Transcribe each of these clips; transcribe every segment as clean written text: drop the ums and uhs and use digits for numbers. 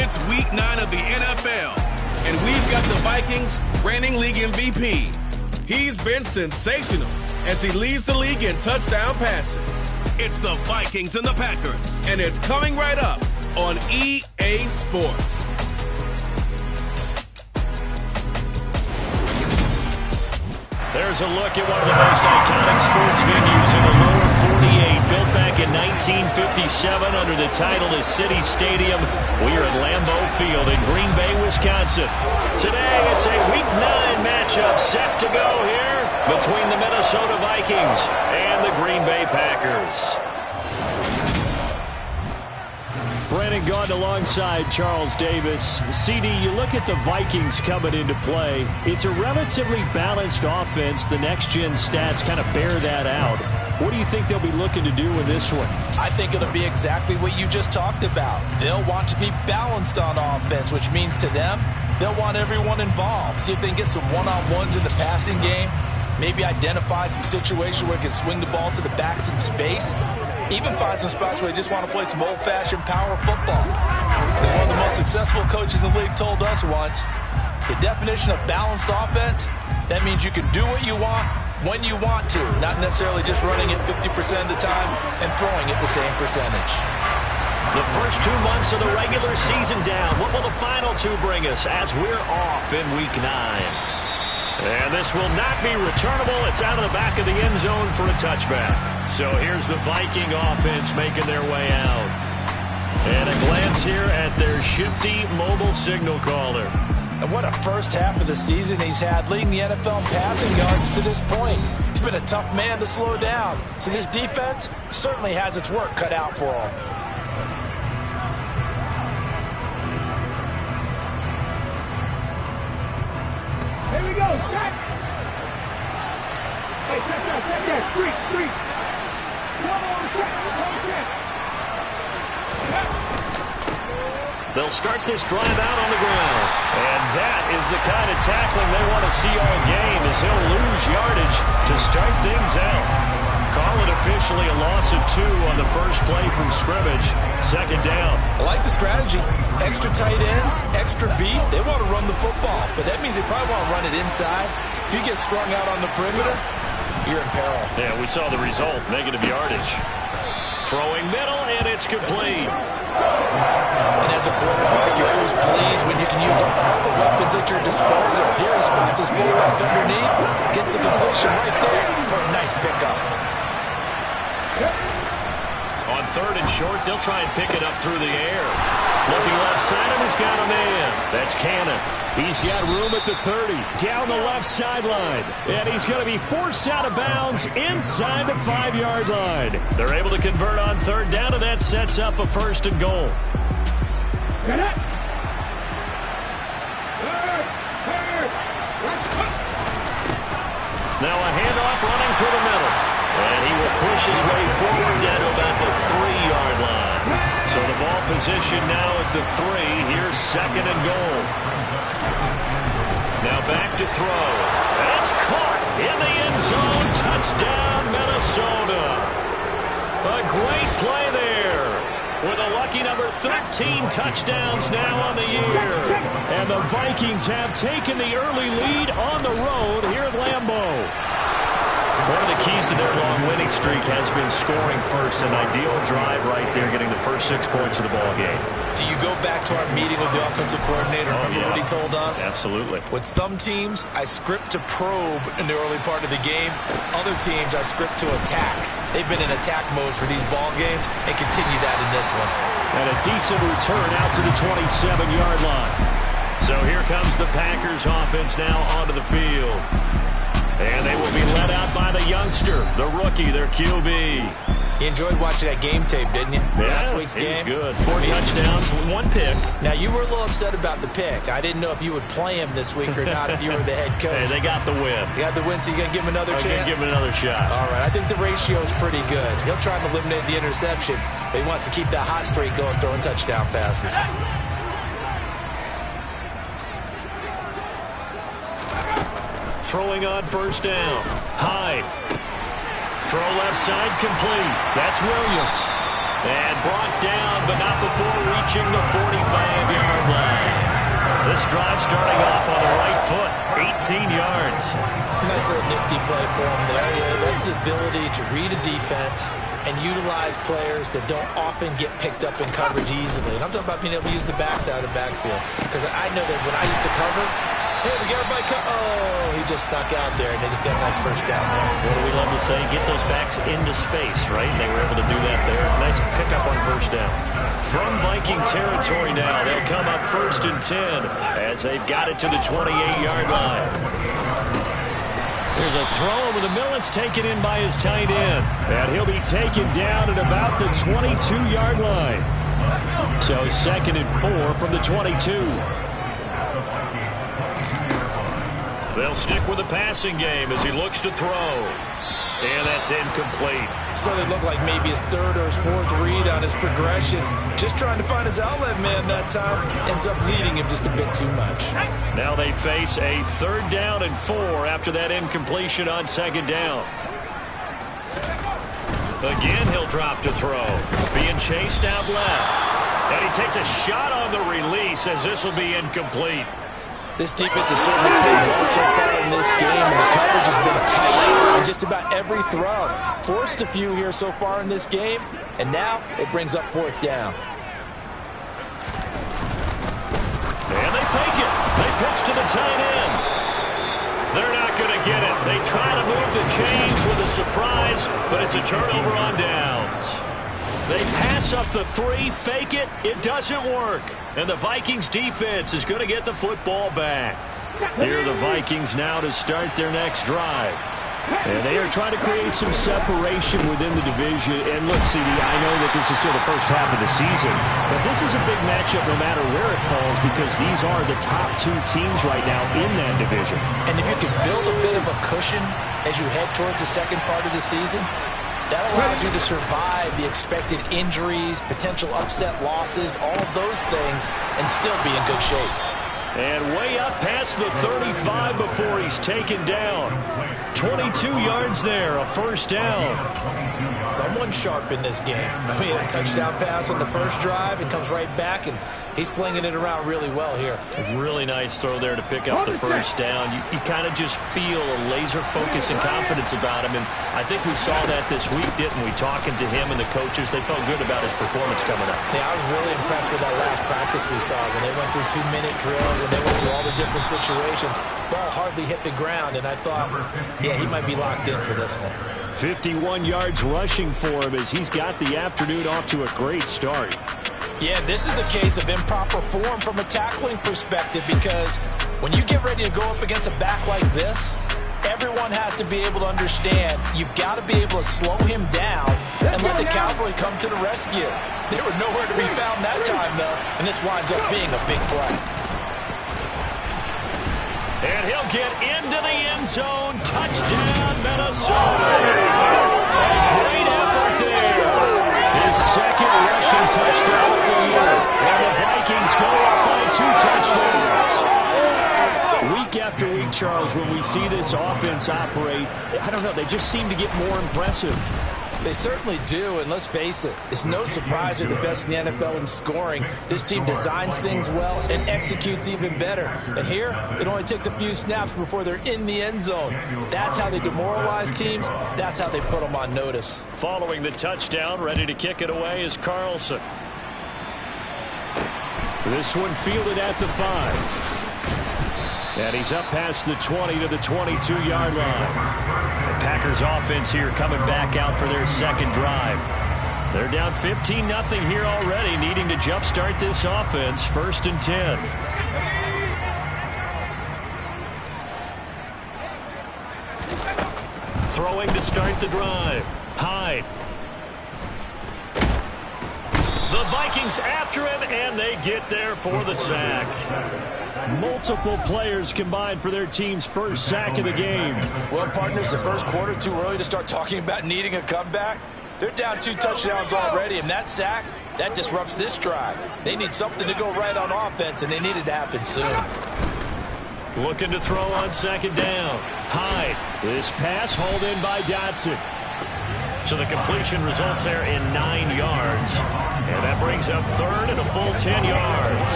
It's week 9 of the NFL, and we've got the Vikings reigning league MVP. He's been sensational as he leads the league in touchdown passes. It's the Vikings and the Packers, and it's coming right up on EA Sports. There's a look at one of the most iconic sports venues in the lower 48, built back in 1957 under the title of City Stadium. We are at Lambeau Field in Green Bay, Wisconsin. Today, it's a Week 9 matchup set to go here between the Minnesota Vikings and the Green Bay Packers. Brandon Gaudin alongside Charles Davis. CD, you look at the Vikings coming into play. It's a relatively balanced offense. The next-gen stats kind of bear that out. What do you think they'll be looking to do in this one? I think it'll be exactly what you just talked about. They'll want to be balanced on offense, which means to them, they'll want everyone involved. See if they can get some one-on-ones in the passing game. Maybe identify some situation where they can swing the ball to the backs in space. Even find some spots where they just want to play some old-fashioned power football. As one of the most successful coaches in the league told us once, the definition of balanced offense, that means you can do what you want when you want to, not necessarily just running it 50% of the time and throwing it the same percentage. The first 2 months of the regular season down. What will the final 2 bring us as we're off in Week 9? And this will not be returnable. It's out of the back of the end zone for a touchback. So here's the Viking offense making their way out. And a glance here at their shifty mobile signal caller. And what a first half of the season he's had, leading the NFL in passing yards to this point. He's been a tough man to slow down. So this defense certainly has its work cut out for him. Here we go, check. Hey, check that, street. Come on, check. They'll start this drive out on the ground. And that is the kind of tackling they want to see all game, as he'll lose yardage to start things out. Call it officially a loss of 2 on the first play from scrimmage. Second down. I like the strategy. Extra tight ends, extra beat. They want to run the football, but that means they probably want to run it inside. If you get strung out on the perimeter, you're in peril. Yeah, we saw the result, negative yardage. Throwing middle, and it's complete. And as a quarterback, you're always pleased when you can use all the weapons at your disposal. Here he spots his fullback underneath, gets the completion right there for a nice pickup. On 3rd and short, they'll try and pick it up through the air. Looking left side, and he's got a man. That's Cannon. He's got room at the 30, down the left sideline. And he's going to be forced out of bounds inside the 5-yard line. They're able to convert on 3rd down, and that sets up a 1st and goal. Get it. Now a handoff running through the middle. And he will push his way forward down to about the 3-yard line. So the ball position now at the 3. Here's 2nd and goal. Now back to throw. That's caught in the end zone. Touchdown, Minnesota. A great play there. With a lucky number 13 touchdowns now on the year. And the Vikings have taken the early lead on the road here at Lambeau. One of the keys to their long winning streak has been scoring first. An ideal drive right there, getting the first 6 points of the ball game. Do you go back to our meeting with the offensive coordinator? Remember what he told us? Absolutely. With some teams, I script to probe in the early part of the game. Other teams, I script to attack. They've been in attack mode for these ball games and continue that in this one. And a decent return out to the 27-yard line. So here comes the Packers offense now onto the field. And they will be led out by the youngster, the rookie, their QB. You enjoyed watching that game tape, didn't you? Yeah, Last week's game. Good. 4 touchdowns, 1 pick. Now, you were a little upset about the pick. I didn't know if you would play him this week or not if you were the head coach. Hey, they got the win. You got the win, so you're going to give him another chance? I'm going to give him another shot. All right. I think the ratio is pretty good. He'll try and eliminate the interception, but he wants to keep that hot streak going, throwing touchdown passes. Throwing on 1st down. Hyde. Throw left side complete. That's Williams. And brought down, but not before reaching the 45-yard line. This drive starting off on the right foot, 18 yards. Nice little nifty play for him there. Yeah, that's the ability to read a defense and utilize players that don't often get picked up in coverage easily. And I'm talking about being able to use the backs out of the backfield. Because I know that when I used to cover, hey, we got everybody oh, he just snuck out there, and they just got a nice first down there. What do we love to say? Get those backs into space, right? And they were able to do that there. Nice pickup on first down. From Viking territory now, they'll come up 1st and 10 as they've got it to the 28-yard line. There's a throw over the middle. It's taken in by his tight end. And he'll be taken down at about the 22-yard line. So 2nd and 4 from the 22. They'll stick with the passing game as he looks to throw. And that's incomplete. So it looked like maybe his 3rd or his 4th read on his progression. Just trying to find his outlet man that time. Ends up leading him just a bit too much. Now they face a 3rd down and 4 after that incompletion on 2nd down. Again, he'll drop to throw. Being chased out left. And he takes a shot on the release as this will be incomplete. This defense has certainly played well so far in this game, and the coverage has been tight on just about every throw. Forced a few here so far in this game, and now it brings up 4th down. And they fake it. They pitch to the tight end. They're not going to get it. They try to move the chains with a surprise, but it's a turnover on downs. They pass up the 3, fake it. It doesn't work. And the Vikings defense is going to get the football back. Here are the Vikings now to start their next drive. And they are trying to create some separation within the division. And look, CD, I know that this is still the first half of the season, but this is a big matchup no matter where it falls because these are the top 2 teams right now in that division. And if you can build a bit of a cushion as you head towards the second part of the season, that allows you to survive the expected injuries, potential upset losses, all of those things, and still be in good shape. And way up past the 35 before he's taken down. 22 yards there, a 1st down. Someone sharp in this game. I mean, a touchdown pass on the first drive and comes right back, and he's flinging it around really well here. A really nice throw there to pick up the 1st down. You kind of just feel a laser focus and confidence about him, and I think we saw that this week, didn't we? Talking to him and the coaches, they felt good about his performance coming up. Yeah, I was really impressed with that last practice we saw when they went through 2-minute drill, when they went through all the different situations. Ball hardly hit the ground, and I thought, yeah, he might be locked in for this one. 51 yards rushing for him as he's got the afternoon off to a great start. Yeah, this is a case of improper form from a tackling perspective because when you get ready to go up against a back like this, everyone has to be able to understand you've got to be able to slow him down and let the cavalry come to the rescue. They were nowhere to be found that time, though, and this winds up being a big play. And he'll get into the end zone. Touchdown, Minnesota. A great effort there. His 2nd rushing touchdown of the year. And the Vikings go up by 2 touchdowns. Week after week, Charles, when we see this offense operate, I don't know, they just seem to get more impressive. They certainly do, and let's face it, it's no surprise they're the best in the NFL in scoring. This team designs things well and executes even better. And here, it only takes a few snaps before they're in the end zone. That's how they demoralize teams. That's how they put them on notice. Following the touchdown, ready to kick it away is Carlson. This one fielded at the 5. And he's up past the 20 to the 22-yard line. The Packers offense here coming back out for their 2nd drive. They're down 15-0 here already, needing to jumpstart this offense. 1st and 10. Throwing to start the drive. Hyde. The Vikings after him, and they get there for the sack. Multiple players combined for their team's 1st sack of the game. Well, partners, the first quarter too early to start talking about needing a comeback. They're down 2 touchdowns already, and that sack, that disrupts this drive. They need something to go right on offense, and they need it to happen soon. Looking to throw on 2nd down. Hyde. This pass hauled in by Dotson. So the completion results there in 9 yards. And that brings up third and a full 10 yards.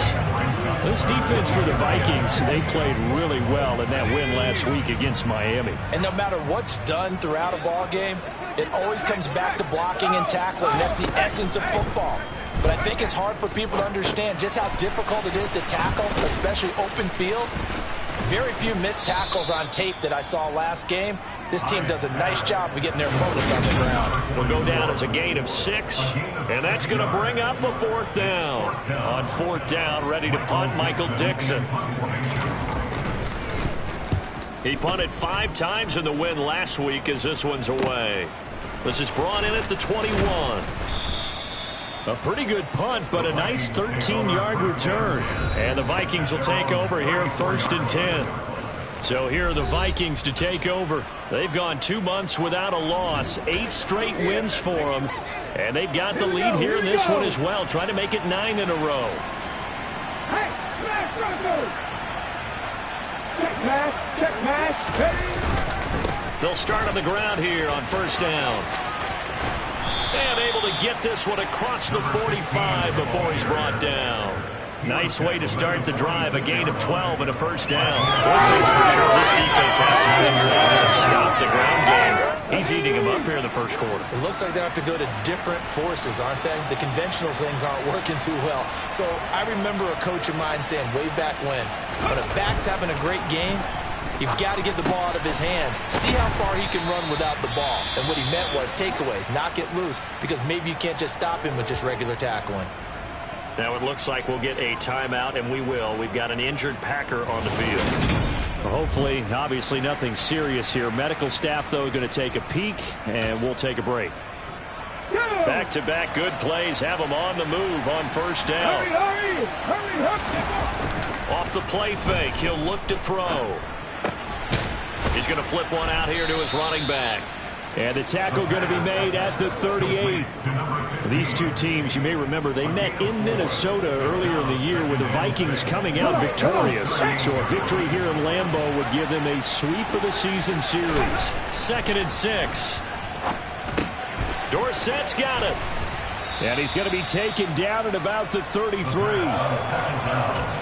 This defense for the Vikings, they played really well in that win last week against Miami. And no matter what's done throughout a ball game, it always comes back to blocking and tackling. That's the essence of football. But I think it's hard for people to understand just how difficult it is to tackle, especially open field. Very few missed tackles on tape that I saw last game. This team does a nice job of getting their opponents on the ground. Will go down as a gain of 6, and that's going to bring up a 4th down. On 4th down, ready to punt, Michael Dixon. He punted 5 times in the win last week as this one's away. This is brought in at the 21. A pretty good punt, but a nice 13-yard return. And the Vikings will take over here 1st and 10. So here are the Vikings to take over. They've gone 2 months without a loss, 8 straight wins for them. And they've got the lead here in this one as well, trying to make it 9 in a row. Hey, smash, Broncos! Check match, ready? They'll start on the ground here on 1st down. And able to get this one across the 45 before he's brought down. Nice way to start the drive, a gain of 12 and a 1st down. One thing's for sure, this defense has to figure out how to stop the ground game. He's eating him up here in the 1st quarter. It looks like they have to go to different forces, aren't they? The conventional things aren't working too well. So I remember a coach of mine saying way back when a back's having a great game, you've got to get the ball out of his hands. See how far he can run without the ball. And what he meant was takeaways, not get loose, because maybe you can't just stop him with just regular tackling. Now it looks like we'll get a timeout, and we will. We've got an injured Packer on the field. Well, hopefully, obviously nothing serious here. Medical staff, though, going to take a peek, and we'll take a break. Back-to-back good plays have him on the move on 1st down. Hurry. Off the play fake, he'll look to throw. He's going to flip one out here to his running back. And the tackle going to be made at the 38. These two teams, you may remember, they met in Minnesota earlier in the year with the Vikings coming out victorious. So a victory here in Lambeau would give them a sweep of the season series. 2nd and 6. Dorsett's got it. And he's going to be taken down at about the 33.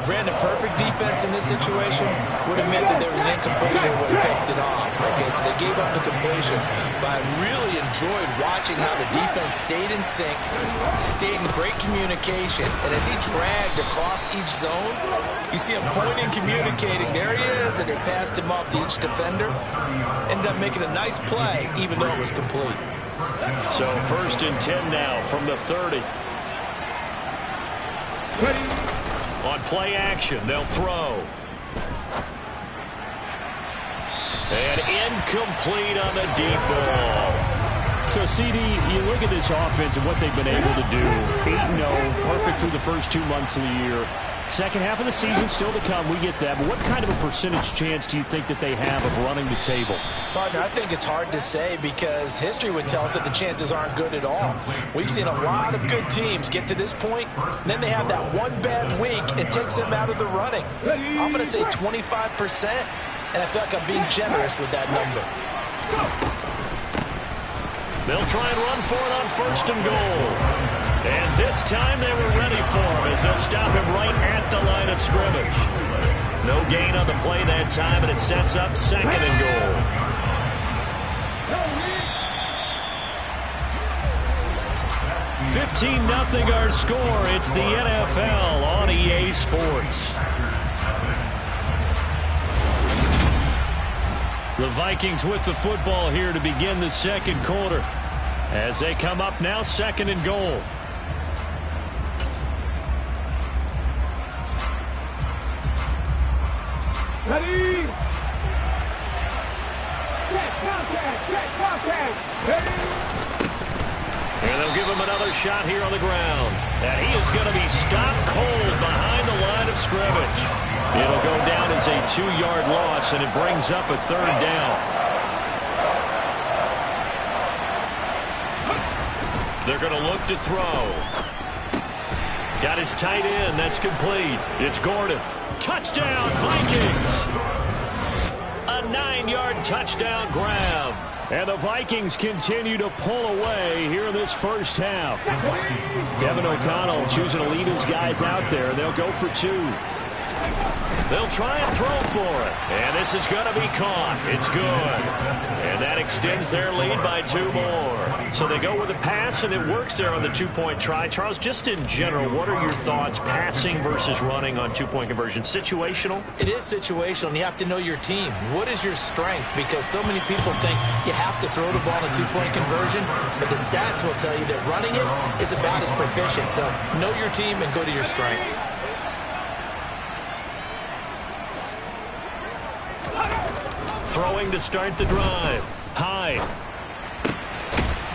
Brandon, perfect defense in this situation would have meant that there was an incompletion and would have picked it off. Okay, so they gave up the completion. But I really enjoyed watching how the defense stayed in sync, stayed in great communication. And as he dragged across each zone, you see him pointing, communicating. There he is, and they passed him off to each defender. Ended up making a nice play, even though it was complete. So 1st and 10 now from the 30. On play action, they'll throw. And incomplete on the deep ball. So, CD, you look at this offense and what they've been able to do. 8-0, perfect through the first 2 months of the year. Second half of the season still to come, we get that. But what kind of a percentage chance do you think that they have of running the table? Partner, I think it's hard to say because history would tell us that the chances aren't good at all. We've seen a lot of good teams get to this point, and then they have that one bad week and takes them out of the running. I'm going to say 25%, and I feel like I'm being generous with that number. They'll try and run for it on 1st and goal. And this time they were ready for him as they'll stop him right at the line of scrimmage. No gain on the play that time, and it sets up 2nd and goal. $15-0 our score. It's the NFL on EA Sports. The Vikings with the football here to begin the 2nd quarter. As they come up now, 2nd and goal. Ready? Check contact. Ready? And they'll give him another shot here on the ground. And he is going to be stopped cold behind the line of scrimmage. It'll go down as a 2-yard loss, and it brings up a 3rd down. They're going to look to throw. Got his tight end. That's complete. It's Gordon. Touchdown, Vikings! A 9-yard touchdown grab. And the Vikings continue to pull away here in this first half. Kevin O'Connell choosing to lead his guys out there. They'll go for 2. They'll try and throw for it. And this is going to be caught. It's good. And that extends their lead by 2 more. So they go with a pass, and it works there on the 2-point try. Charles, just in general, what are your thoughts passing versus running on 2-point conversion? Situational? It is situational, and you have to know your team. What is your strength? Because so many people think you have to throw the ball in a 2-point conversion, but the stats will tell you that running it is about as proficient. So know your team and go to your strength. Throwing to start the drive. High.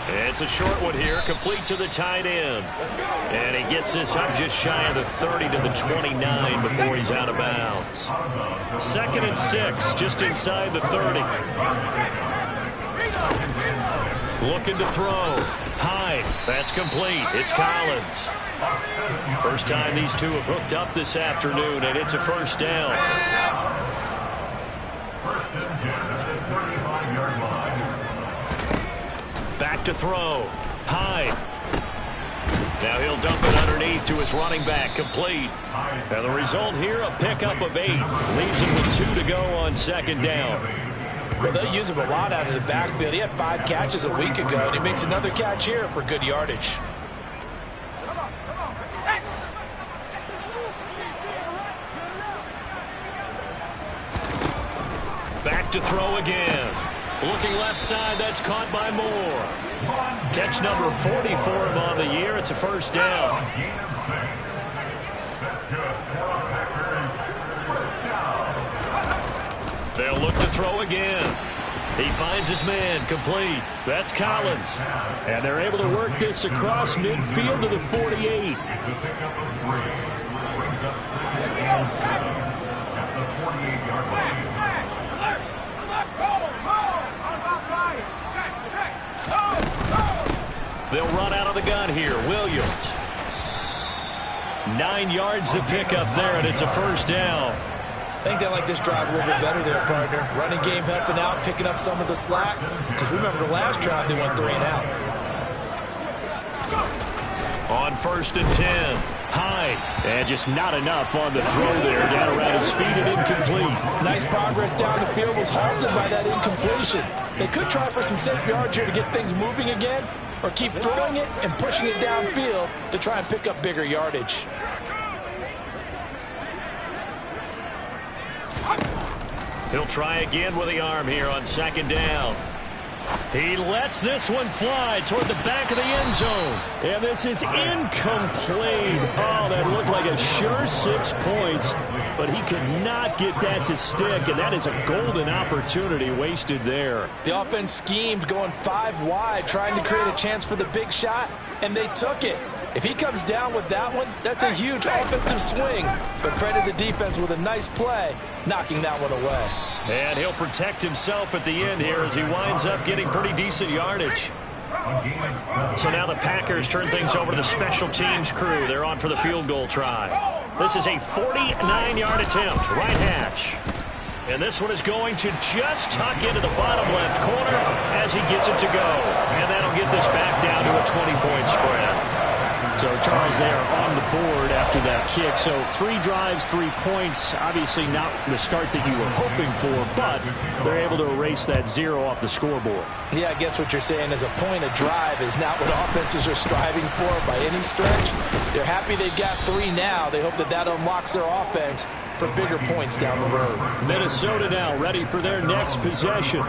It's a short one here, complete to the tight end. And he gets this up just shy of the 30 to the 29 before he's out of bounds. 2nd and 6, just inside the 30. Looking to throw. High. That's complete. It's Collins. First time these two have hooked up this afternoon, and it's a first down. Back to throw. High. Now he'll dump it underneath to his running back. Complete. And the result here, a pickup of 8. Leaves him with 2 to go on 2nd down. Well, they'll use him a lot out of the backfield. He had 5 catches a week ago, and he makes another catch here for good yardage. Back to throw again. Looking left side, that's caught by Moore. Catch number 40 for him on the year. It's a first down. They'll look to throw again. He finds his man, complete. That's Collins. And they're able to work this across midfield to the 48. They'll run out of the gun here. Williams. 9 yards to pick up there, and it's a first down. I think they like this drive a little bit better there, partner. Running game helping out, picking up some of the slack. Because remember the last drive, they went 3 and out. On 1st and 10. High. And just not enough on the throw there. Down around his feet and incomplete. Nice progress down the field was halted by that incompletion. They could try for some safe yards here to get things moving again, or keep throwing it and pushing it downfield to try and pick up bigger yardage. He'll try again with the arm here on 2nd down. He lets this one fly toward the back of the end zone. And this is incomplete. Oh, that looked like a sure 6 points. But he could not get that to stick. And that is a golden opportunity wasted there. The offense schemed going 5 wide, trying to create a chance for the big shot. And they took it. If he comes down with that one, that's a huge offensive swing. But credit the defense with a nice play, knocking that one away. And he'll protect himself at the end here as he winds up getting pretty decent yardage. So now the Packers turn things over to the special teams crew. They're on for the field goal try. This is a 49-yard attempt, right hash. And this one is going to just tuck into the bottom left corner as he gets it to go. And that'll get this back down to a 20-point spread. So, Charles, they are on the board after that kick. So, 3 drives, 3 points. Obviously not the start that you were hoping for, but they're able to erase that 0 off the scoreboard. Yeah, I guess what you're saying is a point a drive is not what offenses are striving for by any stretch. They're happy they've got 3 now. They hope that that unlocks their offense for bigger points down the road. Minnesota now ready for their next possession.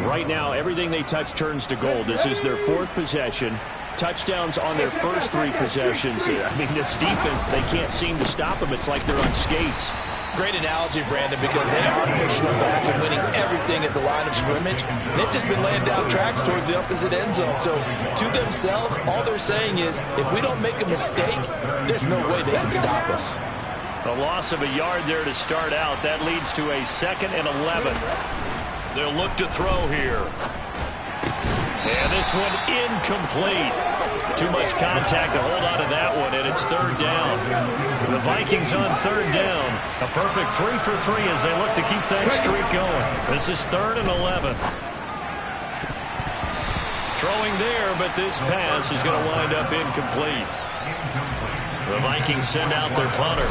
Right now, everything they touch turns to gold. This is their 4th possession. Touchdowns on their first 3 possessions. I mean, this defense, they can't seem to stop them. It's like they're on skates. Great analogy, Brandon, because they are pushing them back and winning everything at the line of scrimmage. They've just been laying down tracks towards the opposite end zone. So, to themselves, all they're saying is, if we don't make a mistake, there's no way they can stop us. A loss of a yard there to start out. That leads to a 2nd and 11. They'll look to throw here. And this one incomplete. Too much contact to hold on to that one, and it's 3rd down. The Vikings on 3rd down. A perfect 3 for 3 as they look to keep that streak going. This is 3rd and 11. Throwing there, but this pass is going to wind up incomplete. The Vikings send out their punter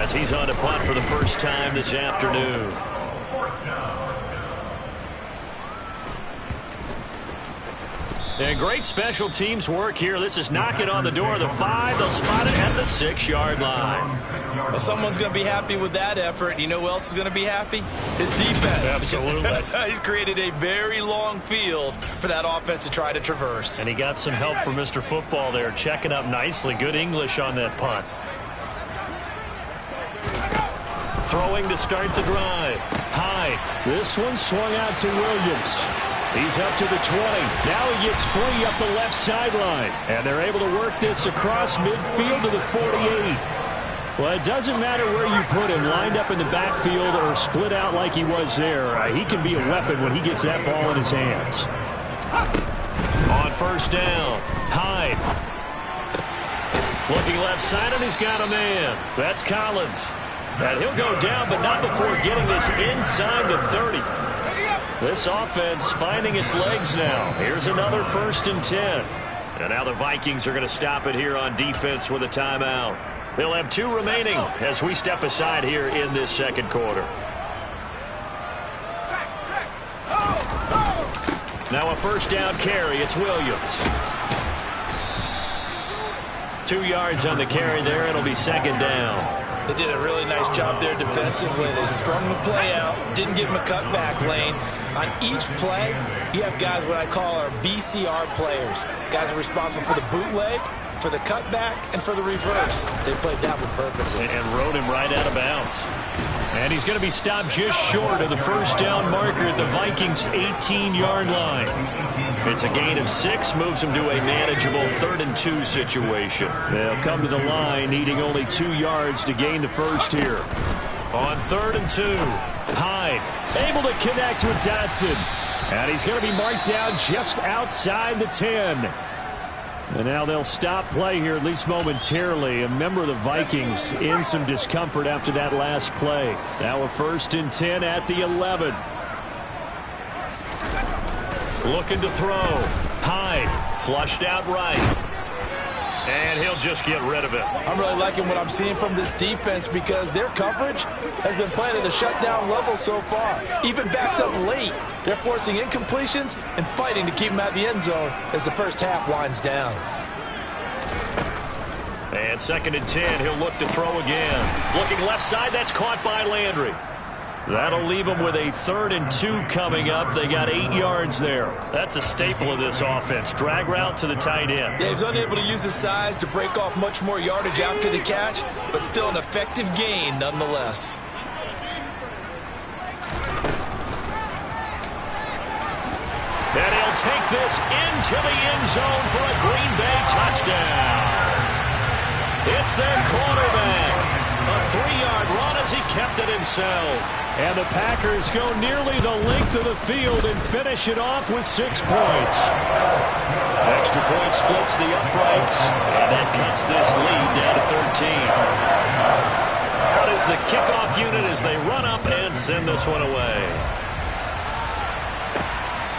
as he's on to punt for the first time this afternoon. And great special teams work here. This is knocking on the door of the 5. They'll spot it at the 6-yard line. Well, someone's going to be happy with that effort. You know who else is going to be happy? His defense. Absolutely. He's created a very long field for that offense to try to traverse. And he got some help from Mr. Football there, checking up nicely. Good English on that punt. Throwing to start the drive. High. This one swung out to Williams. He's up to the 20. Now he gets free up the left sideline. And they're able to work this across midfield to the 48. Well, it doesn't matter where you put him, lined up in the backfield or split out like he was there. He can be a weapon when he gets that ball in his hands. On first down, Hyde. Looking left side, and he's got a man. That's Collins. And he'll go down, but not before getting this inside the 30. This offense finding its legs now. Here's another 1st and 10. And now the Vikings are going to stop it here on defense with a timeout. They'll have 2 remaining as we step aside here in this second quarter. Now a first down carry. It's Williams. 2 yards on the carry there. It'll be second down. They did a really nice job there defensively. They strung the play out, didn't give him a cutback lane. On each play, you have guys what I call our BCR players. Guys are responsible for the bootleg, for the cutback, and for the reverse. They played that one perfectly. And rode him right out of bounds. And he's going to be stopped just short of the first down marker at the Vikings' 18-yard line. It's a gain of 6, moves him to a manageable 3rd and 2 situation. They'll come to the line, needing only 2 yards to gain the first here. On 3rd and 2, Hyde able to connect with Dotson. And he's going to be marked down just outside the 10. And now they'll stop play here, at least momentarily. A member of the Vikings in some discomfort after that last play. Now a 1st and 10 at the 11. Looking to throw. Hyde flushed out right. And he'll just get rid of it. I'm really liking what I'm seeing from this defense because their coverage has been playing at a shutdown level so far. Even backed up late, they're forcing incompletions and fighting to keep them out of the end zone as the first half winds down. And 2nd and 10, he'll look to throw again. Looking left side, that's caught by Landry. That'll leave them with a 3rd and 2 coming up. They got 8 yards there. That's a staple of this offense. Drag route to the tight end. Yeah, he's unable to use his size to break off much more yardage after the catch, but still an effective gain nonetheless. And he'll take this into the end zone for a Green Bay touchdown. It's their quarterback. A 3-yard run as he kept it himself. And the Packers go nearly the length of the field and finish it off with 6 points. Extra point splits the uprights, and that cuts this lead down to 13. Out is the kickoff unit as they run up and send this one away.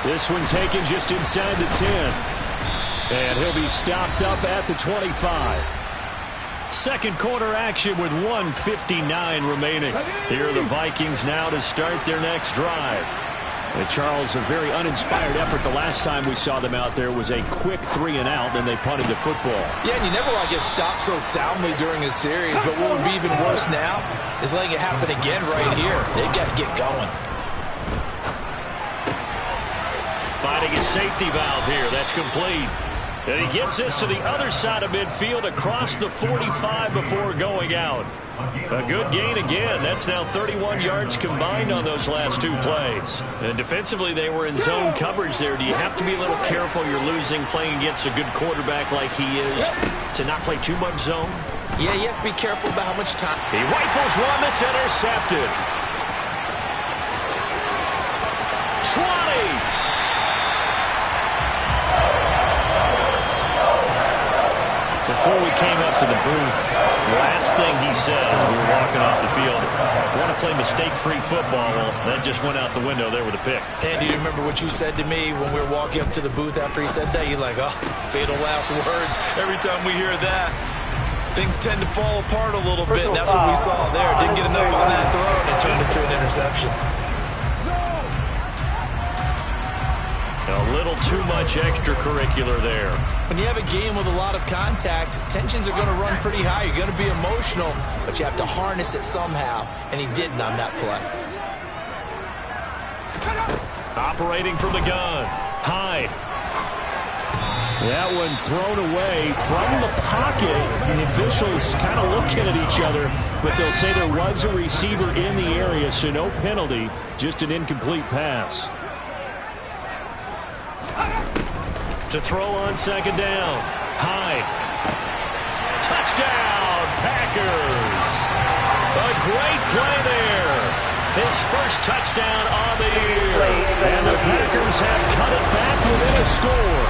This one taken just inside the 10. And he'll be stopped up at the 25. Second quarter action with 1:59 remaining. Here are the Vikings now to start their next drive. And Charles, a very uninspired effort. The last time we saw them out there was a quick 3 and out, and they punted the football. Yeah, and you never want to get stopped so soundly during a series, but what would be even worse now is letting it happen again right here. They've got to get going. Finding a safety valve here. That's complete. And he gets this to the other side of midfield across the 45 before going out. A good gain again. That's now 31 yards combined on those last 2 plays. And defensively, they were in zone coverage there. Do you have to be a little careful? You're losing playing against a good quarterback like he is to not play too much zone? Yeah, you have to be careful about how much time. He rifles one that's intercepted. 20. The before we came up to the booth, last thing he said as we were walking off the field, want to play mistake-free football. Well, that just went out the window there with a pick. And do you remember what you said to me when we were walking up to the booth after he said that? You're like, oh, fatal last words. Every time we hear that, things tend to fall apart a little bit. And that's what we saw there. Didn't get enough on that throw, and it turned into an interception. A little too much extracurricular there. When you have a game with a lot of contact, tensions are going to run pretty high. You're going to be emotional, but you have to harness it somehow, and he didn't on that play. Operating from the gun. Hyde. That one thrown away from the pocket. The officials kind of looking at each other, but they'll say there was a receiver in the area, so no penalty, just an incomplete pass. To throw on second down. Hyde. Touchdown, Packers. A great play there. His first touchdown on the year. And the Packers have cut it back within a score.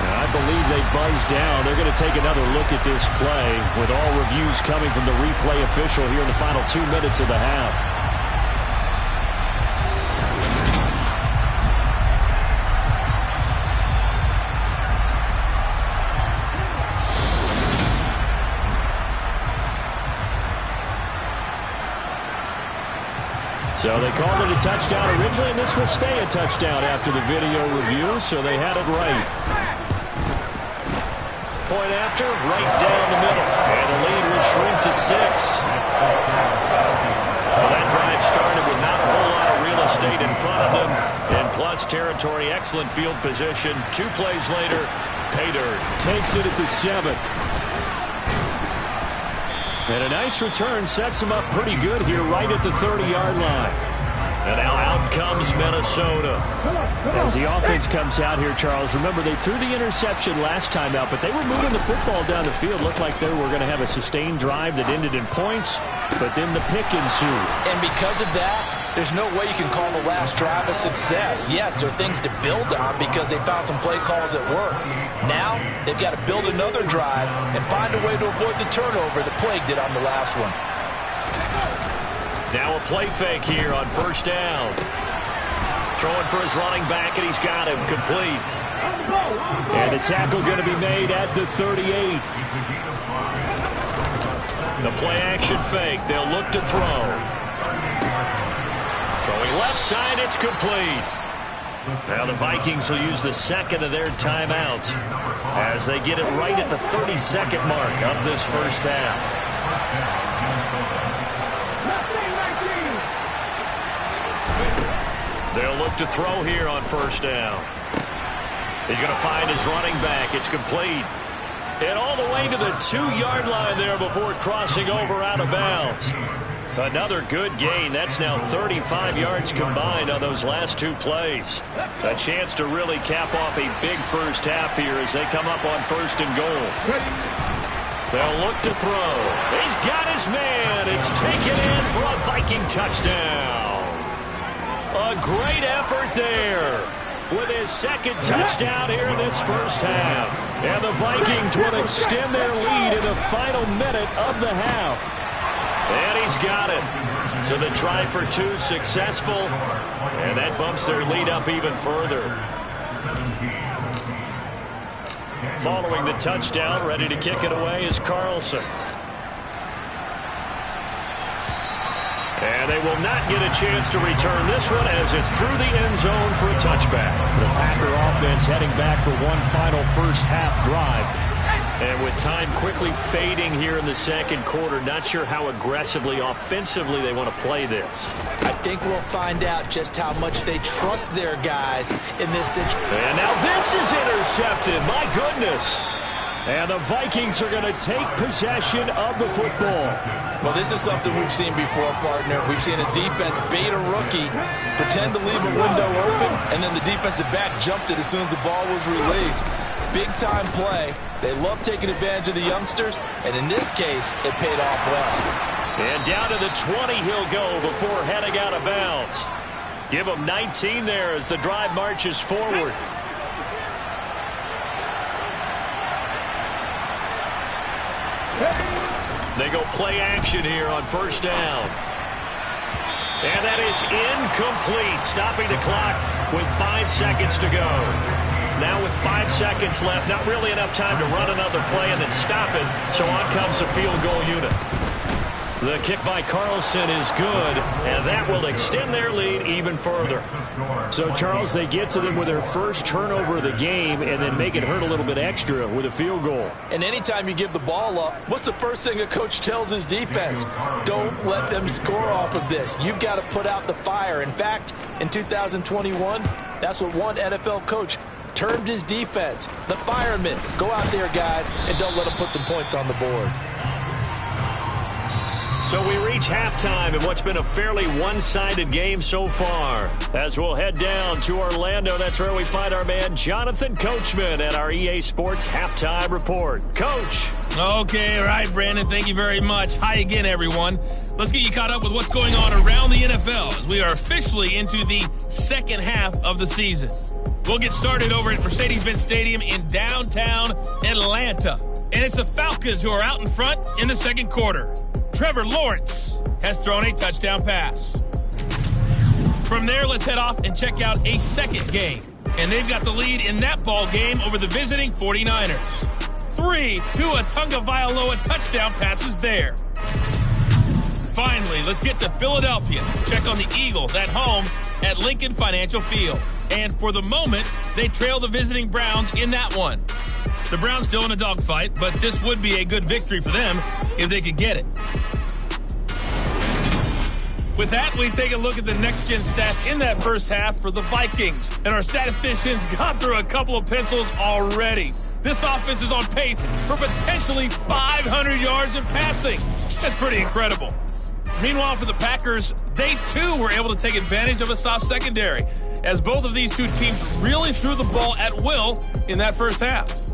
And I believe they buzzed down. They're going to take another look at this play with all reviews coming from the replay official here in the final 2 minutes of the half. So they called it a touchdown originally, and this will stay a touchdown after the video review, so they had it right. Point after, right down the middle, and the lead will shrink to 6. Well, that drive started with not a whole lot of real estate in front of them, and plus territory, excellent field position. 2 plays later, pay dirt. Takes it at the 7. And a nice return sets him up pretty good here right at the 30-yard line. And now out comes Minnesota. As the offense comes out here, Charles, remember they threw the interception last time out, but they were moving the football down the field. Looked like they were going to have a sustained drive that ended in points, but then the pick ensued. And because of that, there's no way you can call the last drive a success. Yes, there are things to build on because they found some play calls that work. Now, they've got to build another drive and find a way to avoid the turnover that plagued it on the last one. Now a play fake here on first down. Throwing for his running back, and he's got him complete. And the tackle going to be made at the 38. The play action fake. They'll look to throw. Throwing left side, it's complete. Now the Vikings will use the second of their timeouts as they get it right at the 32nd mark of this first half. They'll look to throw here on first down. He's going to find his running back. It's complete. And all the way to the 2-yard line there before crossing over out of bounds. Another good gain. That's now 35 yards combined on those last 2 plays. A chance to really cap off a big first half here as they come up on first and goal. They'll look to throw. He's got his man. It's taken in for a Viking touchdown. A great effort there with his second touchdown here in this first half. And the Vikings will extend their lead in the final minute of the half. And he's got it. So the try for 2 successful, and that bumps their lead up even further. Following the touchdown, ready to kick it away is Carlson. And they will not get a chance to return this one as it's through the end zone for a touchback. The Packer offense heading back for one final first half drive. And with time quickly fading here in the second quarter, not sure how aggressively, offensively they want to play this. I think we'll find out just how much they trust their guys in this situation. And now this is intercepted. My goodness. And the Vikings are going to take possession of the football. Well, this is something we've seen before, partner. We've seen a defense bait a rookie, pretend to leave a window open, and then the defensive back jumped it as soon as the ball was released. Big-time play. They love taking advantage of the youngsters, and in this case, it paid off well. And down to the 20 he'll go before heading out of bounds. Give him 19 there as the drive marches forward. They go play action here on first down. And that is incomplete, stopping the clock with 5 seconds to go. Now with 5 seconds left, not really enough time to run another play and then stop it, so on comes the field goal unit. The kick by Carlson is good, and that will extend their lead even further. So, Charles, they get to them with their first turnover of the game and then make it hurt a little bit extra with a field goal. And anytime you give the ball up, what's the first thing a coach tells his defense? Don't let them score off of this. You've got to put out the fire. In fact, in 2021, that's what one NFL coach termed his defense. The firemen. Go out there, guys, and don't let them put some points on the board. So we reach halftime in what's been a fairly one-sided game so far. As we'll head down to Orlando, that's where we find our man Jonathan Coachman at our EA Sports Halftime Report. Coach. Okay, all right, Brandon, thank you very much. Hi again, everyone. Let's get you caught up with what's going on around the NFL as we are officially into the second half of the season. We'll get started over at Mercedes-Benz Stadium in downtown Atlanta. And it's the Falcons who are out in front in the second quarter. Trevor Lawrence has thrown a touchdown pass. From there, let's head off and check out a second game. And they've got the lead in that ball game over the visiting 49ers. 3 Tua Tagovailoa touchdown passes there. Finally, let's get to Philadelphia. Check on the Eagles at home at Lincoln Financial Field. And for the moment, they trail the visiting Browns in that one. The Browns still in a dogfight, but this would be a good victory for them if they could get it. With that, we take a look at the next-gen stats in that first half for the Vikings. And our statisticians got through a couple of pencils already. This offense is on pace for potentially 500 yards in passing. That's pretty incredible. Meanwhile, for the Packers, they too were able to take advantage of a soft secondary, as both of these two teams really threw the ball at will in that first half.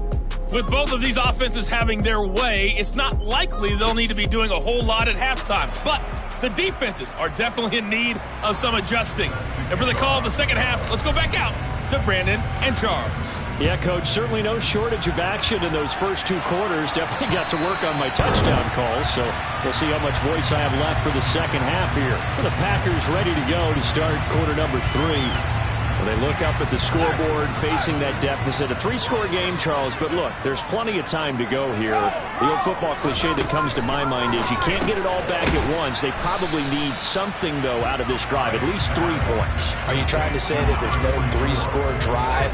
With both of these offenses having their way, it's not likely they'll need to be doing a whole lot at halftime. But the defenses are definitely in need of some adjusting. And for the call of the second half, let's go back out to Brandon and Charles. Yeah, Coach, certainly no shortage of action in those first two quarters. Definitely got to work on my touchdown calls, so we'll see how much voice I have left for the second half here. The Packers ready to go to start quarter number 3. Well, they look up at the scoreboard facing that deficit. A 3-score game, Charles, but look, there's plenty of time to go here. The old football cliche that comes to my mind is you can't get it all back at once. They probably need something, though, out of this drive, at least 3 points. Are you trying to say that there's no 3-score drive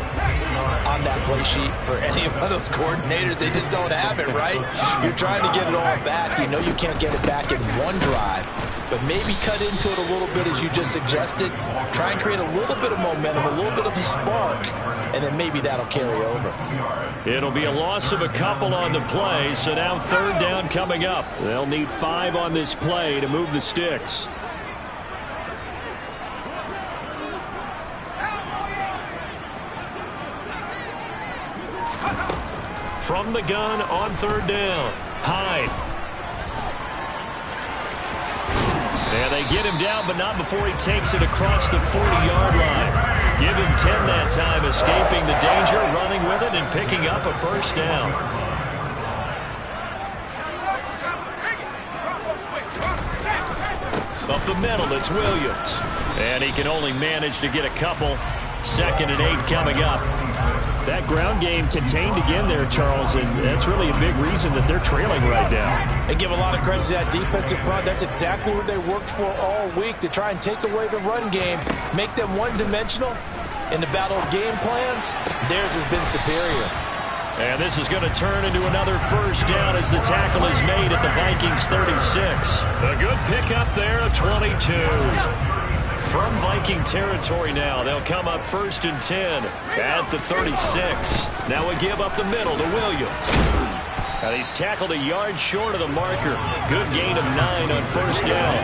on that play sheet for any of those coordinators? They just don't have it, right? You're trying to get it all back. You know you can't get it back in one drive, but maybe cut into it a little bit as you just suggested. Try and create a little bit of momentum, a little bit of a spark, and then maybe that'll carry over. It'll be a loss of a couple on the play, so now third down coming up. They'll need 5 on this play to move the sticks. From the gun on third down, Hyde. And they get him down, but not before he takes it across the 40-yard line. Give him 10 that time, escaping the danger, running with it, and picking up a first down. Up the middle, it's Williams. And he can only manage to get a couple. 2nd and 8 coming up. That ground game contained again there, Charles, and that's really a big reason that they're trailing right now. They give a lot of credit to that defensive front. That's exactly what they worked for all week, to try and take away the run game, make them one-dimensional. In the battle of game plans, theirs has been superior. And this is going to turn into another first down as the tackle is made at the Vikings 36. A good pickup there, 22. From Viking territory now, they'll come up 1st and 10 at the 36. Now we give up the middle to Williams. Now he's tackled a yard short of the marker. Good gain of 9 on first down.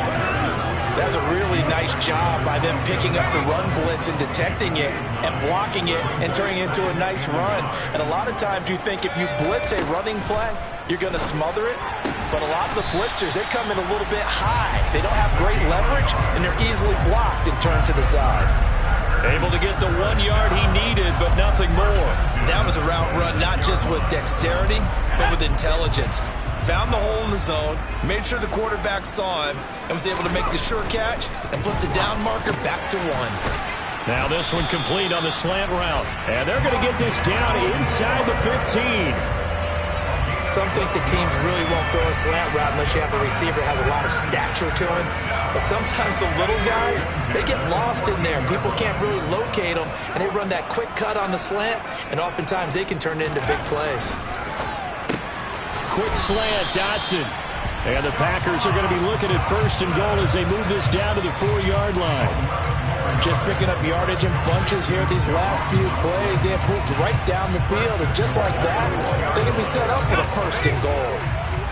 That's a really nice job by them picking up the run blitz and detecting it and blocking it and turning it into a nice run. And a lot of times you think if you blitz a running play, you're going to smother it. But a lot of the blitzers, they come in a little bit high. They don't have great leverage, and they're easily blocked and turned to the side. Able to get the 1 yard he needed, but nothing more. That was a route run not just with dexterity, but with intelligence. found the hole in the zone, made sure the quarterback saw him, and was able to make the sure catch and flip the down marker back to 1. Now this one complete on the slant route. And they're going to get this down inside the 15. Some think the teams really won't throw a slant route unless you have a receiver that has a lot of stature to him. But sometimes the little guys, they get lost in there. People can't really locate them, and they run that quick cut on the slant, and oftentimes they can turn it into big plays. Quick slant, Dotson. And the Packers are going to be looking at 1st and goal as they move this down to the 4-yard line. Just picking up yardage in bunches here these last few plays. They have moved right down the field, and just like that, they're going to be set up with a 1st and goal.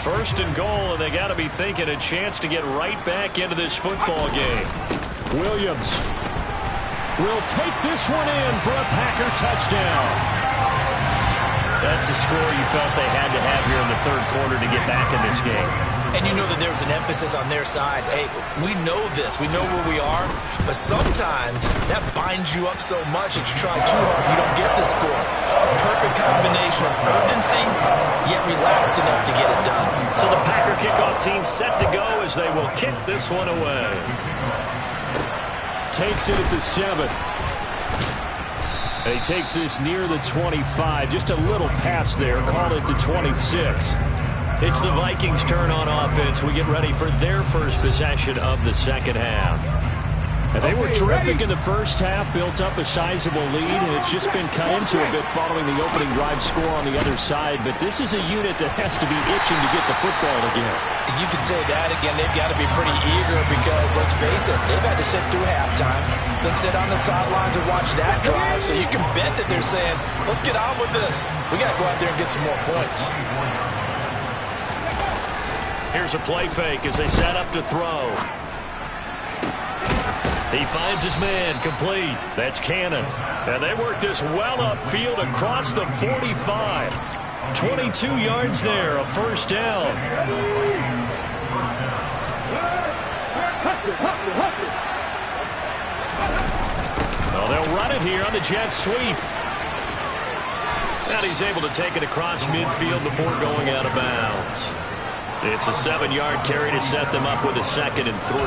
1st and goal, and they got to be thinking a chance to get right back into this football game. Williams will take this one in for a Packer touchdown. That's a score you felt they had to have here in the 3rd quarter to get back in this game. And you know that there's an emphasis on their side. Hey, we know this. We know where we are. But sometimes that binds you up so much that you try too hard, you don't get the score. A perfect combination of urgency, yet relaxed enough to get it done. So the Packer kickoff team set to go as they will kick this one away. Takes it at the 7. He takes this near the 25. Just a little pass there. Call it the 26. It's the Vikings' turn on offense. We get ready for their first possession of the 2nd half. And they were terrific in the 1st half, built up a sizable lead, and it's just been cut into a bit following the opening drive score on the other side. But this is a unit that has to be itching to get the football again. You could say that again. They've got to be pretty eager because, let's face it, they've had to sit through halftime, then sit on the sidelines and watch that drive. So you can bet that they're saying, let's get on with this. We got to go out there and get some more points. Here's a play fake as they set up to throw. He finds his man, complete. That's Cannon. And they work this well upfield across the 45. 22 yards there, a 1st down. Well, they'll run it here on the jet sweep. And he's able to take it across midfield before going out of bounds. It's a 7-yard carry to set them up with a 2nd and 3.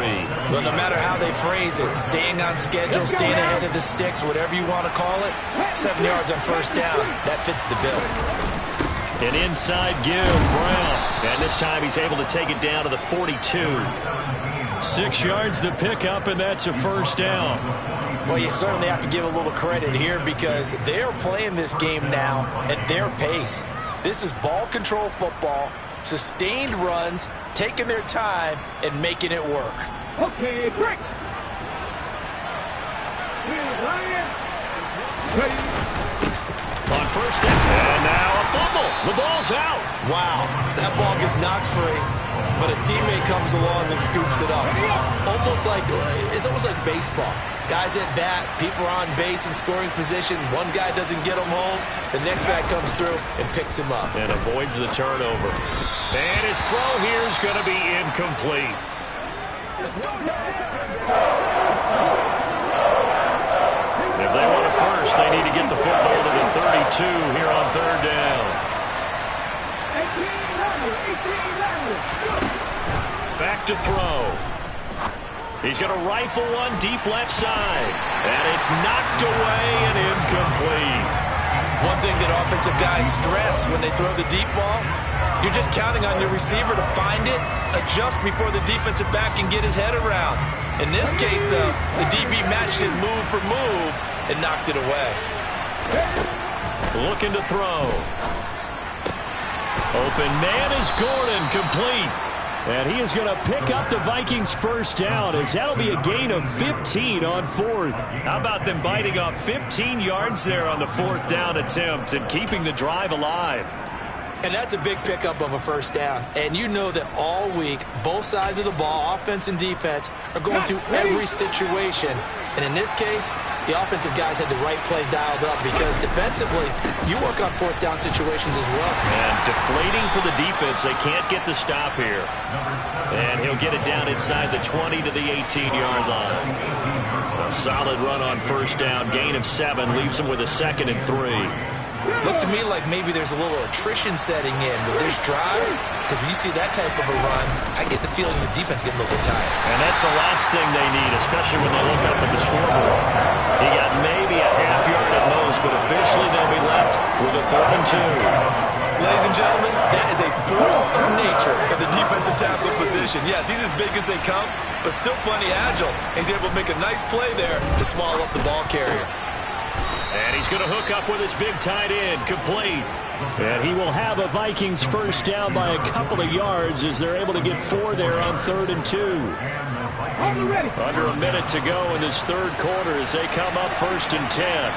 Well, no matter how they phrase it, staying on schedule, staying ahead of the sticks, whatever you want to call it, 7 yards on 1st down, that fits the bill. An inside give, Brown. And this time he's able to take it down to the 42. 6 yards the pickup, and that's a 1st down. Well, you certainly have to give a little credit here because they are playing this game now at their pace. This is ball control football. Sustained runs, taking their time, and making it work. Okay, break. On 1st down, and now a fumble. The ball's out. Wow, that ball gets knocked free, but a teammate comes along and scoops it up. It's almost like baseball. Guys at bat, people are on base in scoring position. One guy doesn't get him home. The next guy comes through and picks him up. And avoids the turnover. And his throw here is going to be incomplete. If they want it first, they need to get the football to the 32 here on 3rd down. Back to throw. He's going to rifle one deep left side. And it's knocked away and incomplete. One thing that offensive guys stress when they throw the deep ball, you're just counting on your receiver to find it, adjust before the defensive back can get his head around. In this case, though, the DB matched it move for move and knocked it away. Looking to throw. Open man is Gordon, complete. And he is going to pick up the Vikings' 1st down as that'll be a gain of 15 on 4th. How about them biting off 15 yards there on the 4th down attempt and keeping the drive alive? And that's a big pickup of a 1st down. And you know that all week, both sides of the ball, offense and defense, are going through every situation. And in this case, the offensive guys had the right play dialed up because defensively, you work on 4th down situations as well. And deflating for the defense. They can't get the stop here. And he'll get it down inside the 20 to the 18-yard line. A solid run on 1st down. Gain of 7 leaves him with a 2nd and 3. Looks to me like maybe there's a little attrition setting in with this drive, because when you see that type of a run, I get the feeling the defense getting a little bit tired. And that's the last thing they need, especially when they look up at the scoreboard. He got maybe a half yard at most, but officially they'll be left with a 3rd and 2. Ladies and gentlemen, that is a force of nature of the defensive tackle position. Yes, he's as big as they come, but still plenty agile. He's able to make a nice play there to swallow up the ball carrier. And he's going to hook up with his big tight end, complete. And he will have a Vikings first down by a couple of yards as they're able to get 4 there on 3rd and 2. Under a minute to go in this 3rd quarter as they come up 1st and 10.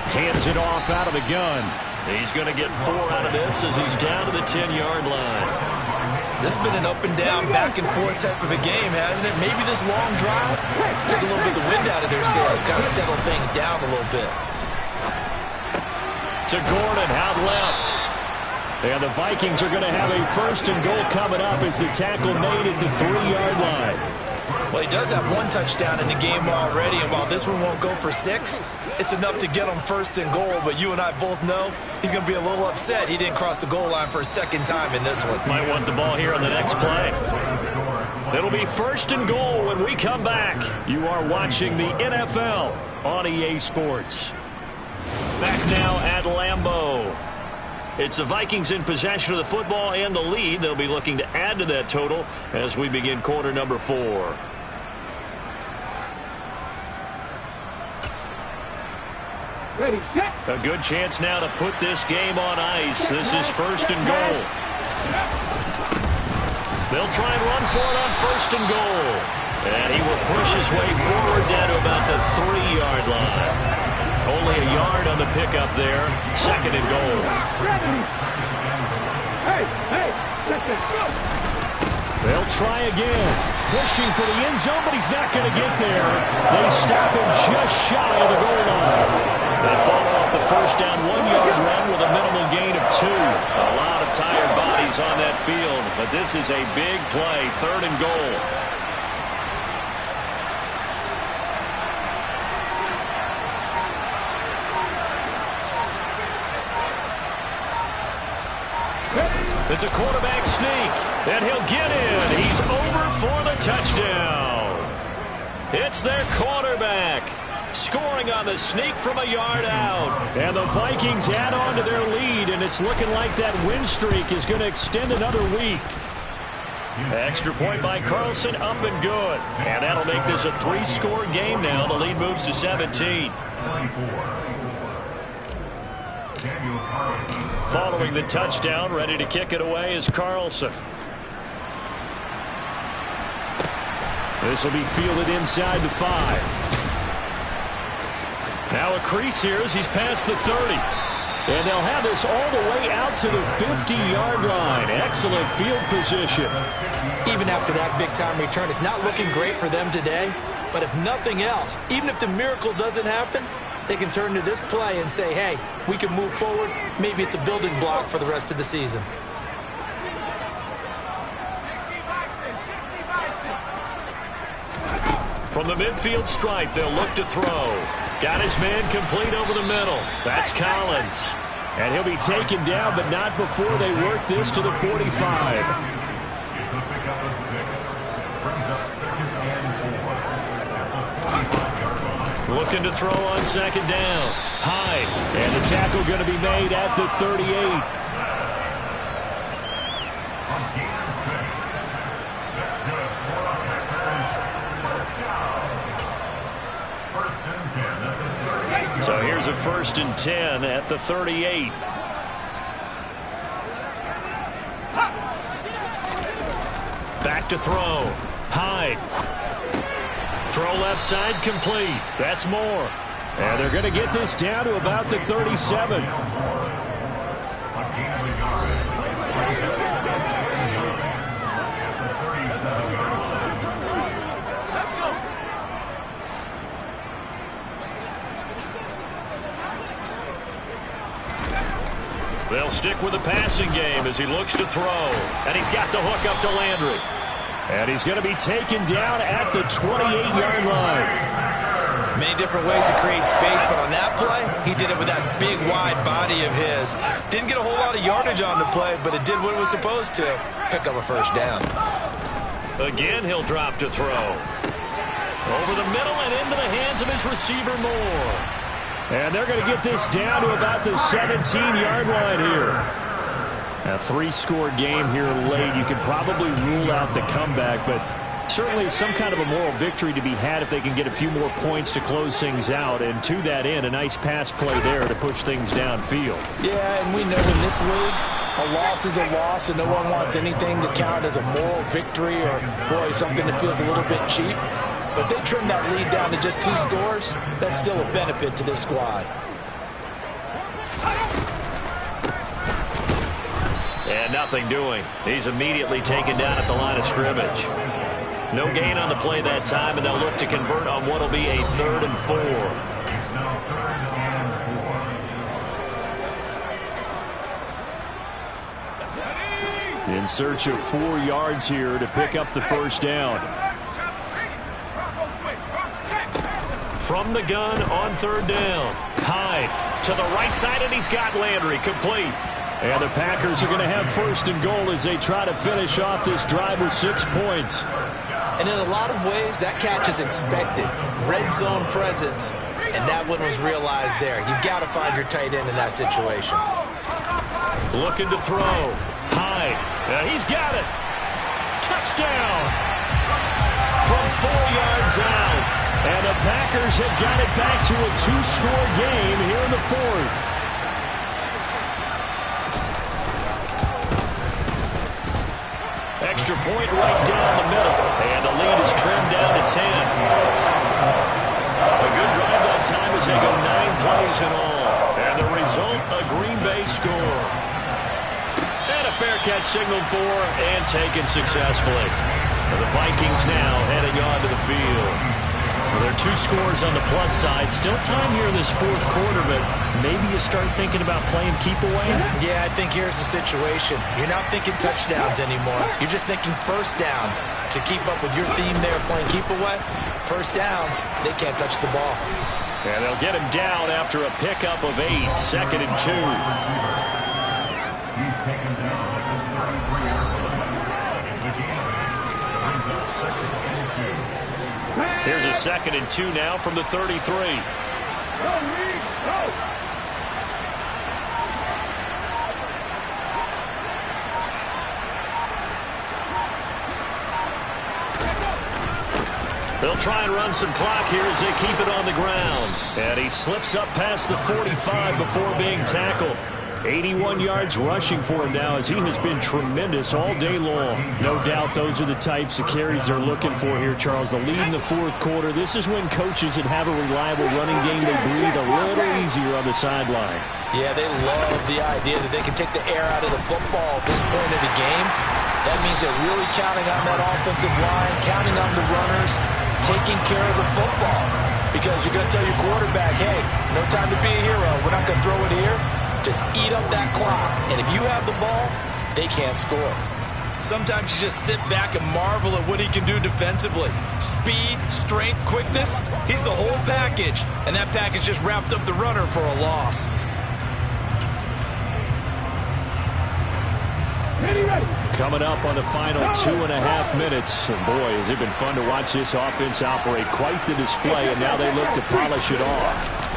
Hands it off out of the gun. He's going to get 4 out of this as he's down to the 10-yard line. This has been an up-and-down, back-and-forth type of a game, hasn't it? Maybe this long drive take a little bit of the wind out of their sails, kind of settle things down a little bit. To Gordon, out left. And the Vikings are going to have a 1st and goal coming up as the tackle made at the 3-yard line. Well, he does have 1 touchdown in the game already, and while this one won't go for 6, it's enough to get him 1st and goal, but you and I both know he's going to be a little upset he didn't cross the goal line for a 2nd time in this one. Might want the ball here on the next play. It'll be 1st and goal when we come back. You are watching the NFL on EA Sports. Back now at Lambeau. It's the Vikings in possession of the football and the lead. They'll be looking to add to that total as we begin quarter number 4. Ready, set. A good chance now to put this game on ice. This is 1st and goal. They'll try and run for it on 1st and goal. And he will push his way forward down to about the 3-yard line. Only a yard on the pickup there. 2nd and goal. Hey, let's go. They'll try again. Pushing for the end zone, but he's not going to get there. They stop him just shy of the goal line. They follow up the 1st down 1-yard run with a minimal gain of 2. A lot of tired bodies on that field, but this is a big play. 3rd and goal. It's a quarterback sneak, and he'll get in. He's over for the touchdown. It's their quarterback scoring on the sneak from a yard out. And the Vikings add on to their lead, and it's looking like that win streak is going to extend another week. Extra point by Carlson, up and good. And that'll make this a 3-score game now. The lead moves to 17. Following the touchdown, ready to kick it away is Carlson. This will be fielded inside the 5. Now a crease here as he's past the 30. And they'll have this all the way out to the 50-yard line. Excellent field position. Even after that big-time return, it's not looking great for them today. But if nothing else, even if the miracle doesn't happen, they can turn to this play and say, hey, we can move forward. Maybe it's a building block for the rest of the season. From the midfield stripe, they'll look to throw. Got his man complete over the middle. That's Collins. And he'll be taken down, but not before they work this to the 45. Looking to throw on 2nd down. Hyde. And the tackle going to be made at the 38. So here's a 1st and 10 at the 38. Back to throw. Hyde. Throw left side complete. That's more. And they're going to get this down to about the 37. They'll stick with the passing game as he looks to throw. And he's got the hook up to Landry. And he's going to be taken down at the 28-yard line. Many different ways to create space, but on that play, he did it with that big, wide body of his. Didn't get a whole lot of yardage on the play, but it did what it was supposed to. Pick up a first down. Again, he'll drop to throw. Over the middle and into the hands of his receiver, Moore. And they're going to get this down to about the 17-yard line here. A 3-score game here late. You can probably rule out the comeback, but certainly some kind of a moral victory to be had if they can get a few more points to close things out. And to that end, a nice pass play there to push things downfield. Yeah, and we know in this league, a loss is a loss, and no one wants anything to count as a moral victory or, boy, something that feels a little bit cheap. But if they trim that lead down to just 2 scores, that's still a benefit to this squad. And nothing doing. He's immediately taken down at the line of scrimmage. No gain on the play that time, and they'll look to convert on what will be a 3rd and 4. In search of 4 yards here to pick up the first down. From the gun on 3rd down. Hyde to the right side, and he's got Landry complete. And the Packers are going to have 1st and goal as they try to finish off this drive with 6 points. And in a lot of ways, that catch is expected. Red zone presence, and that one was realized there. You've got to find your tight end in that situation. Looking to throw. Hyde. He's got it. Touchdown. From 4 yards out. And the Packers have got it back to a 2-score game here in the 4th. Extra point right down the middle. And the lead is trimmed down to 10. A good drive that time as they go 9 plays in all. And the result, a Green Bay score. And a fair catch signaled for and taken successfully. And the Vikings now heading on to the field. Well, there are 2 scores on the plus side. Still time here in this 4th quarter, but maybe you start thinking about playing keep away? Yeah, I think here's the situation. You're not thinking touchdowns anymore. You're just thinking first downs. To keep up with your theme there, playing keep away, first downs, they can't touch the ball. And they'll get him down after a pickup of 8, 2nd and 2. Here's a 2nd and 2 now from the 33. They'll try and run some clock here as they keep it on the ground. And he slips up past the 45 before being tackled. 81 yards rushing for him now as he has been tremendous all day long. No doubt those are the types of carries they're looking for here, Charles. The lead in the 4th quarter. This is when coaches that have a reliable running game, they breathe a little easier on the sideline. Yeah, they love the idea that they can take the air out of the football at this point of the game. That means they're really counting on that offensive line, counting on the runners, taking care of the football. Because you're going to tell your quarterback, hey, no time to be a hero. We're not going to throw it here. Just eat up that clock. And if you have the ball, they can't score. Sometimes you just sit back and marvel at what he can do defensively. Speed, strength, quickness, he's the whole package. And that package just wrapped up the runner for a loss. Coming up on the final 2.5 minutes. And boy, has it been fun to watch this offense operate. Quite the display, and now they look to polish it off.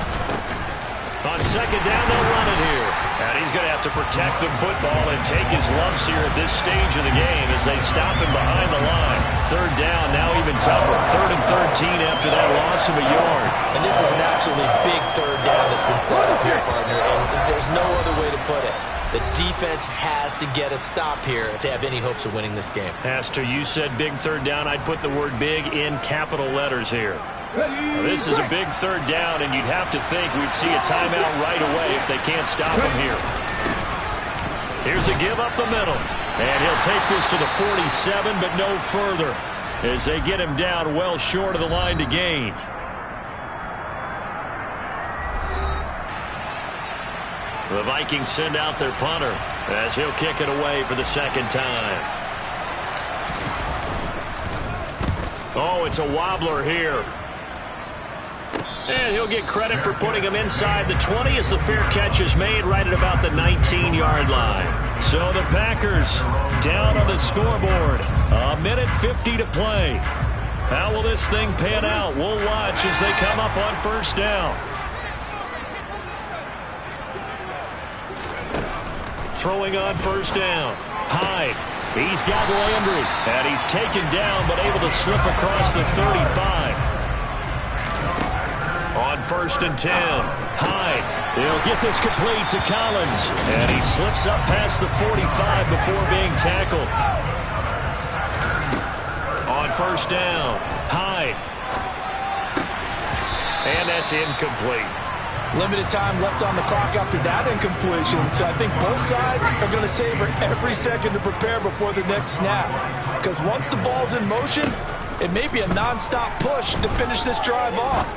On 2nd down, they'll run it here. And he's going to have to protect the football and take his lumps here at this stage of the game as they stop him behind the line. 3rd down, now even tougher. 3rd and 13 after that loss of a yard. And this is an absolutely big 3rd down that's been set up here, partner. And there's no other way to put it. The defense has to get a stop here if they have any hopes of winning this game. Pastor, you said big 3rd down. I'd put the word big in capital letters here. Well, this is a big 3rd down, and you'd have to think we'd see a timeout right away if they can't stop him here. Here's a give up the middle. And he'll take this to the 47, but no further as they get him down well short of the line to gain. The Vikings send out their punter as he'll kick it away for the 2nd time. Oh, it's a wobbler here. And he'll get credit for putting him inside the 20 as the fair catch is made right at about the 19-yard line. So the Packers down on the scoreboard. A minute 50 to play. How will this thing pan out? We'll watch as they come up on first down. Throwing on first down. Hyde. He's got Landry. And he's taken down but able to slip across the 35. On first and 10. Hyde. He'll get this complete to Collins. And he slips up past the 45 before being tackled. On first down. Hyde. And that's incomplete. Limited time left on the clock after that incompletion, so I think both sides are going to savor every second to prepare before the next snap. Because once the ball's in motion, it may be a non-stop push to finish this drive off.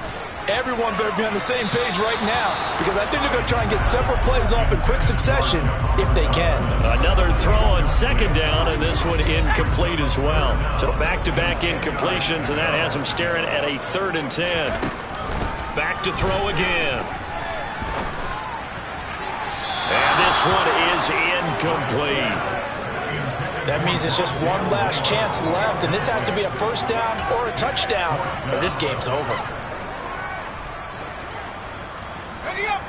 Everyone better be on the same page right now, because I think they're going to try and get several plays off in quick succession if they can. Another throw on second down, and this one incomplete as well. So back-to-back incompletions, and that has them staring at a 3rd and 10. Back to throw again. And this one is incomplete. That means it's just one last chance left, and this has to be a first down or a touchdown, or this game's over. Ready up.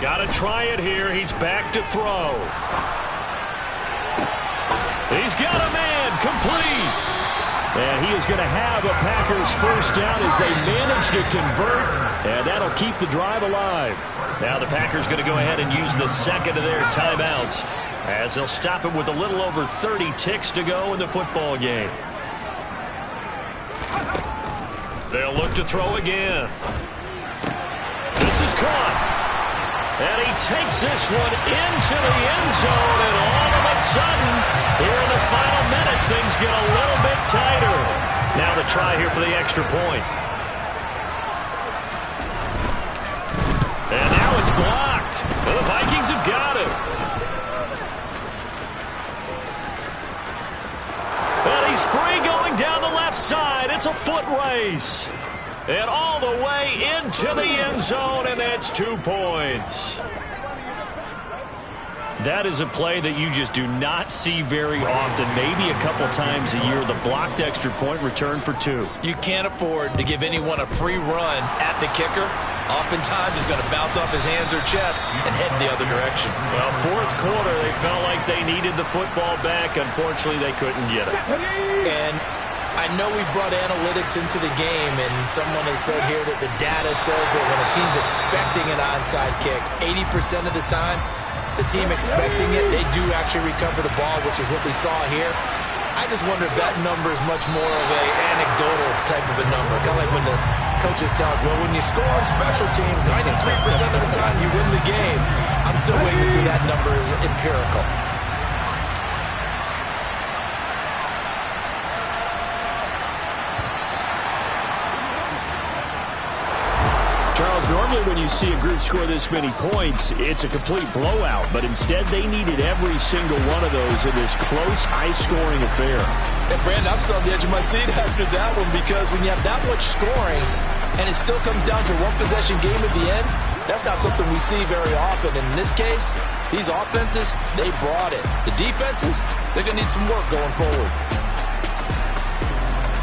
Got to try it here. He's back to throw. He's got a man complete. And he is going to have a Packers first down as they manage to convert, and that'll keep the drive alive. Now the Packers going to go ahead and use the second of their timeouts as they'll stop it with a little over 30 ticks to go in the football game. They'll look to throw again. This is caught. And he takes this one into the end zone, and all of a sudden, here in the final minute, things get a little bit tighter. Now the try here for the extra point. And now it's blocked. The Vikings have got it. And he's free going down the left side. It's a foot race. And all the way into the end zone, and that's 2 points. That is a play that you just do not see very often. Maybe a couple times a year, the blocked extra point return for 2. You can't afford to give anyone a free run at the kicker. Oftentimes, he's going to bounce off his hands or chest and head in the other direction. Well, fourth quarter, they felt like they needed the football back. Unfortunately, they couldn't get it. And I know we brought analytics into the game, and someone has said here that the data says that when a team's expecting an onside kick, 80% of the time, the team expecting it, they do actually recover the ball, which is what we saw here. I just wonder if that number is much more of a anecdotal type of a number. Kind of like when the coaches tell us, well, when you score on special teams, 93% of the time you win the game. I'm still waiting to see that number is empirical. Normally when you see a group score this many points, it's a complete blowout. But instead, they needed every single one of those in this close, high-scoring affair. And, Brandon, I'm still on the edge of my seat after that one, because when you have that much scoring and it still comes down to one possession game at the end, that's not something we see very often. And in this case, these offenses, they brought it. The defenses, they're going to need some work going forward.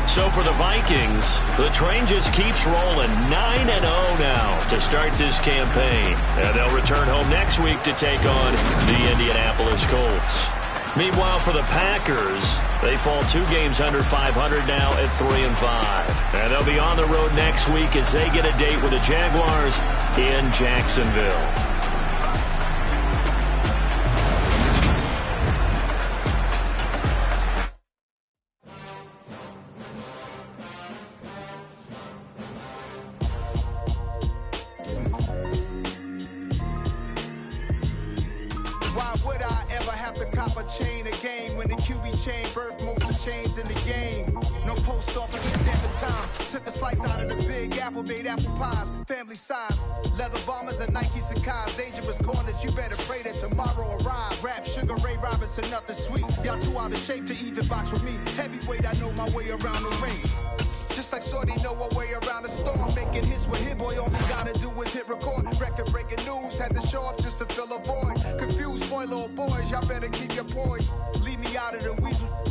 So for the Vikings, the train just keeps rolling 9-0 now to start this campaign. And they'll return home next week to take on the Indianapolis Colts. Meanwhile, for the Packers, they fall 2 games under 500 now at 3-5. And they'll be on the road next week as they get a date with the Jaguars in Jacksonville. Chain a game when the QB chain birth multiple chains in the game. No post office and stamping time. Took a slice out of the big apple, made apple pies. Family size. Leather bombers and Nikes and Kais. Dangerous corners, you better pray that tomorrow arrive. Rap, Sugar Ray Robinson, nothing sweet. Y'all too out of shape to even box with me. Heavyweight, I know my way around the ring. Just like Shorty know her way around the storm. Making hits with Hit Boy, all he gotta do is hit record. Record breaking news, had to show up just to fill a void. Confused, spoil little boys, y'all better keep your poise. Leave me out of the weasel.